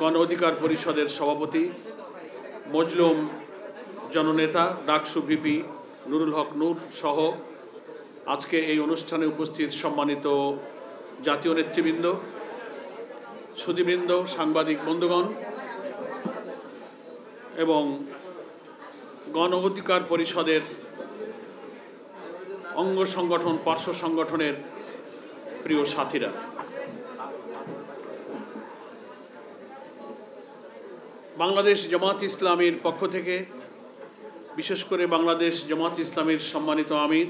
গণ অধিকার পরিষদের সভাপতি মজলুম জননেতা ডাকসু ভিপি নুরুল হক নূর সহ আজকে এই অনুষ্ঠানে উপস্থিত সম্মানিত জাতীয় নেতৃবৃন্দ, সুধীবৃন্দ, সাংবাদিক বন্ধুগণ এবং গণ অধিকার পরিষদের অঙ্গ সংগঠন পার্শ্ব সংগঠনের প্রিয় সাথীরা, বাংলাদেশ জামাত ইসলামীর পক্ষ থেকে বিশেষ করে বাংলাদেশ জামাত ইসলামীর সম্মানিত আমির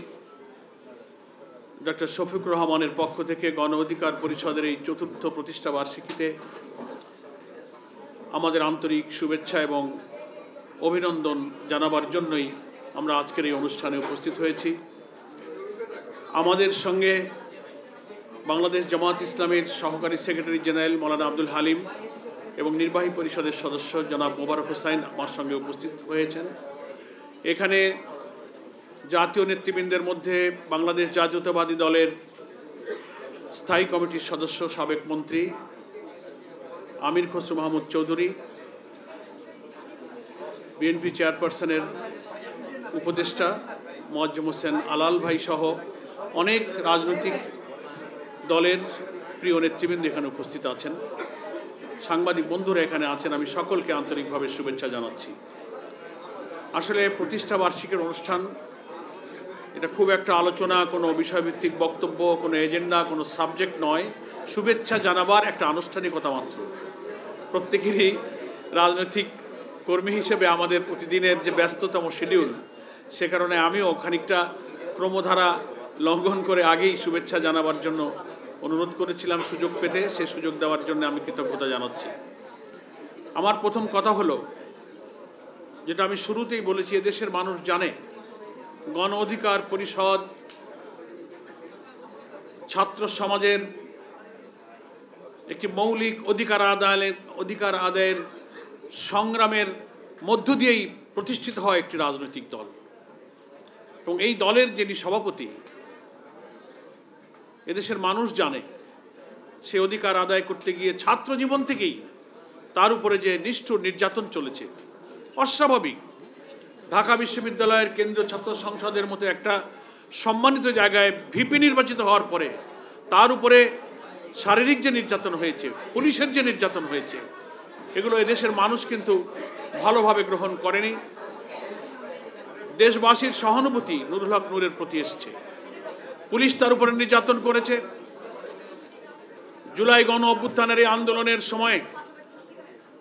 ডক্টর শফিকুর রহমানের পক্ষ থেকে গণ অধিকার পরিষদের এই চতুর্থ প্রতিষ্ঠা বার্ষিকীতে আমাদের আন্তরিক শুভেচ্ছা এবং অভিনন্দন জানাবার জন্যই আমরা আজকের এই অনুষ্ঠানে উপস্থিত হয়েছি। আমাদের সঙ্গে বাংলাদেশ জামাত ইসলামের সহকারী সেক্রেটারি জেনারেল মৌলানা আব্দুল হালিম এবং নির্বাহী পরিষদের সদস্য জনাব মোবারক হোসাইন আমার সঙ্গে উপস্থিত হয়েছেন। এখানে জাতীয় নেতৃবৃন্দের মধ্যে বাংলাদেশ জাতীয়তাবাদী দলের স্থায়ী কমিটির সদস্য সাবেক মন্ত্রী আমির খসরু মাহমুদ চৌধুরী, বিএনপি চেয়ারপারসনের উপদেষ্টা মোয়াজ্জেম হোসেন আলাল ভাই সহ অনেক রাজনৈতিক দলের প্রিয় নেতৃবৃন্দ এখানে উপস্থিত আছেন। সাংবাদিক বন্ধুরা এখানে আছেন, আমি সকলকে আন্তরিকভাবে শুভেচ্ছা জানাচ্ছি। আসলে প্রতিষ্ঠা বার্ষিকীর অনুষ্ঠান এটা খুব একটা আলোচনা, কোনো বিষয়ভিত্তিক বক্তব্য, কোনো এজেন্ডা, কোনো সাবজেক্ট নয়, শুভেচ্ছা জানাবার একটা আনুষ্ঠানিকতা মাত্র। প্রত্যেকেরই রাজনৈতিক কর্মী হিসেবে আমাদের প্রতিদিনের যে ব্যস্ততম শিডিউল, সে কারণে আমিও খানিকটা ক্রমধারা লঙ্ঘন করে আগেই শুভেচ্ছা জানাবার জন্য অনুরোধ করেছিলাম। সুযোগ পেতে সে সুযোগ দেওয়ার জন্য আমি কৃতজ্ঞতা জানাচ্ছি। আমার প্রথম কথা হলো, যেটা আমি শুরুতেই বলেছি, এদেশের মানুষ জানে গণ অধিকার পরিষদ ছাত্র সমাজের একটি মৌলিক অধিকার আদায়ের সংগ্রামের মধ্য দিয়েই প্রতিষ্ঠিত হয় একটি রাজনৈতিক দল। এবং এই দলের যিনি সভাপতি, এদেশের মানুষ জানে সে অধিকার আদায় করতে গিয়ে ছাত্র জীবন থেকেই তার উপরে যে নিষ্ঠুর নির্যাতন চলেছে অস্বাভাবিক। ঢাকা বিশ্ববিদ্যালয়ের কেন্দ্রীয় ছাত্র সংসদের মতো একটা সম্মানিত জায়গায় ভিপি নির্বাচিত হওয়ার পরে তার উপরে শারীরিক যে নির্যাতন হয়েছে, পুলিশের যে নির্যাতন হয়েছে, এগুলো এদেশের মানুষ কিন্তু ভালোভাবে গ্রহণ করেনি। দেশবাসীর সহানুভূতি নুরুল হক নূরের প্রতি এসেছে। পুলিশ তার উপরে নির্যাতন করেছে। জুলাই গণ অভ্যুত্থানের এই আন্দোলনের সময়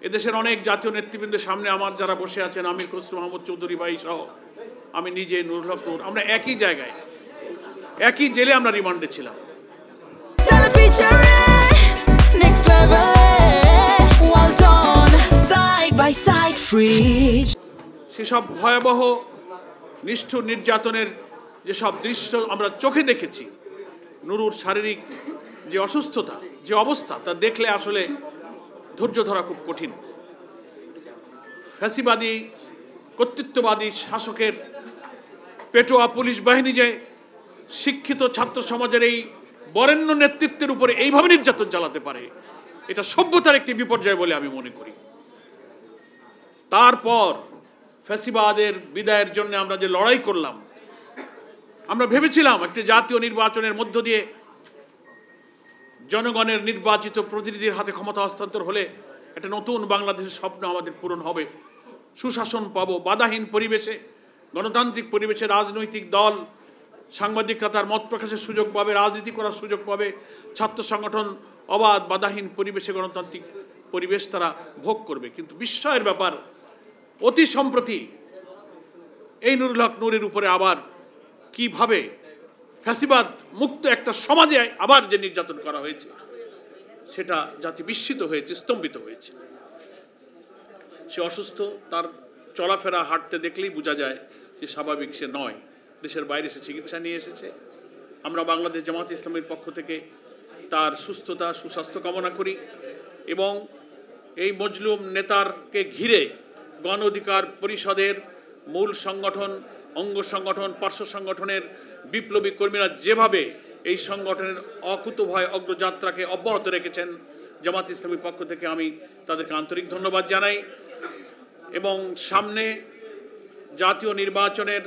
এদেশের অনেক জাতীয় নেতৃবৃন্দের সামনে আমার যারা বসে আছেন, আমির খসরু মাহমুদ চৌধুরী ভাই সহ আমি নিজে, নুরুল হক নূর, আমরা একই জায়গায় একই জেলে আমরা রিমান্ডে ছিলাম। সেসব ভয়াবহ নিষ্ঠুর নির্যাতনের যেসব দৃশ্য আমরা চোখে দেখেছি, নুরুর শারীরিক যে অসুস্থতা, যে অবস্থা, তা দেখলে আসলে ধৈর্য ধরা খুব কঠিন। ফ্যাসিবাদী কর্তৃত্ববাদী শাসকের পেটোয়া পুলিশ বাহিনী যে শিক্ষিত ছাত্র সমাজের এই বরেণ্য নেতৃত্বের উপরে এইভাবে নির্যাতন চালাতে পারে, এটা সভ্যতার একটি বিপর্যয় বলে আমি মনে করি। তারপর ফ্যাসিবাদের বিদায়ের জন্য আমরা যে লড়াই করলাম, আমরা ভেবেছিলাম একটি জাতীয় নির্বাচনের মধ্য দিয়ে জনগণের নির্বাচিত প্রতিনিধির হাতে ক্ষমতা হস্তান্তর হলে একটা নতুন বাংলাদেশের স্বপ্ন আমাদের পূরণ হবে, সুশাসন পাবো, বাধাহীন পরিবেশে, গণতান্ত্রিক পরিবেশে রাজনৈতিক দল, সাংবাদিকরা তার মত প্রকাশের সুযোগ পাবে, রাজনীতি করার সুযোগ পাবে, ছাত্র সংগঠন অবাধ বাধাহীন পরিবেশে গণতান্ত্রিক পরিবেশ তারা ভোগ করবে। কিন্তু বিস্ময়ের ব্যাপার, অতি সম্প্রতি এই নুরুল হক নূরের উপরে আবার কিভাবে ফ্যাসিবাদ মুক্ত একটা সমাজে আবার যে নির্যাতন করা হয়েছে, সেটা জাতি বিস্মিত হয়েছে, স্তম্ভিত হয়েছে। সে অসুস্থ, তার চলাফেরা হাঁটতে দেখলেই বোঝা যায় যে স্বাভাবিক সে নয়। দেশের বাইরে সে চিকিৎসা নিয়ে এসেছে। আমরা বাংলাদেশ জামাত ইসলামের পক্ষ থেকে তার সুস্থতা, সুস্বাস্থ্য কামনা করি এবং এই মজলুম নেতারকে ঘিরে গণ অধিকার পরিষদের মূল সংগঠন, অঙ্গ সংগঠন, পার্শ্ব সংগঠনের বিপ্লবী কর্মীরা যেভাবে এই সংগঠনের অকুতোভয় অগ্রযাত্রাকে অব্যাহত রেখেছেন, জামাত ইসলামীর পক্ষ থেকে আমি তাদেরকে আন্তরিক ধন্যবাদ জানাই। এবং সামনে জাতীয় নির্বাচনের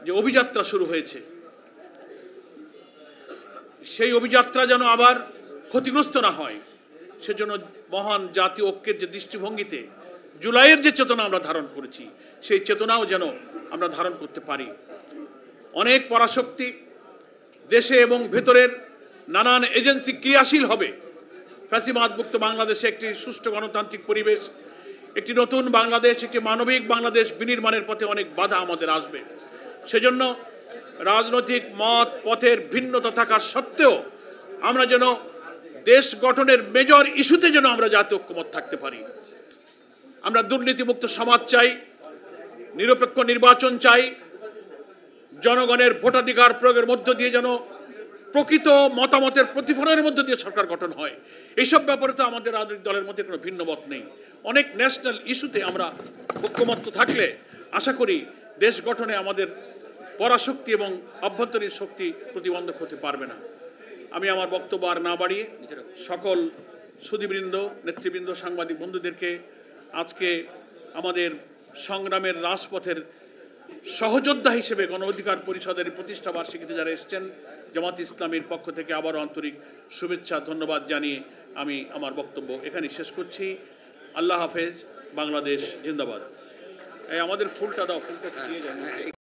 যে অভিযাত্রা শুরু হয়েছে, সেই অভিযাত্রা যেন আবার ক্ষতিগ্রস্ত না হয়, সেজন্য মহান জাতীয় ঐক্যের যে দৃষ্টিভঙ্গিতে জুলাইয়ের যে চেতনা আমরা ধারণ করেছি, সেই চেতনাও যেন আমরা ধারণ করতে পারি। অনেক পরাশক্তি দেশে এবং ভেতরের নানান এজেন্সি ক্রিয়াশীল হবে। ফ্যাসিবাদমুক্ত বাংলাদেশে একটি সুষ্ঠু গণতান্ত্রিক পরিবেশ, একটি নতুন বাংলাদেশ, একটি মানবিক বাংলাদেশ বিনির্মাণের পথে অনেক বাধা আমাদের আসবে। সেজন্য রাজনৈতিক মত পথের ভিন্নতা থাকা সত্ত্বেও আমরা যেন দেশ গঠনের মেজর ইস্যুতে যেন আমরা জাতীয় ঐক্যমত থাকতে পারি। আমরা দুর্নীতিমুক্ত সমাজ চাই, নিরপেক্ষ নির্বাচন চাই, জনগণের ভোটাধিকার প্রয়োগের মধ্য দিয়ে যেন প্রকৃত মতামতের প্রতিফলনের মধ্য দিয়ে সরকার গঠন হয়। এইসব ব্যাপারে তো আমাদের রাজনৈতিক দলের মধ্যে কোনো ভিন্ন মত নেই। অনেক ন্যাশনাল ইস্যুতে আমরা ঐক্যমত্য থাকলে আশা করি দেশ গঠনে আমাদের পরাশক্তি এবং অভ্যন্তরীণ শক্তি প্রতিবন্ধক হতে পারবে না। আমি আমার বক্তব্য আর না বাড়িয়ে সকল সুধীবৃন্দ, নেতৃবৃন্দ, সাংবাদিক বন্ধুদেরকে আজকে আমাদের সংগ্রামের রাজপথের সহযোদ্ধা হিসেবে গণ অধিকার পরিষদের প্রতিষ্ঠা বার্ষিকীতে যারা এসেছেন, জামাত ইসলামীর পক্ষ থেকে আবারও আন্তরিক শুভেচ্ছা ধন্যবাদ জানিয়ে আমি আমার বক্তব্য এখানেই শেষ করছি। আল্লাহ হাফেজ, বাংলাদেশ জিন্দাবাদ। আমাদের ফুলটা দাও, ফুলটা দিয়ে যায়।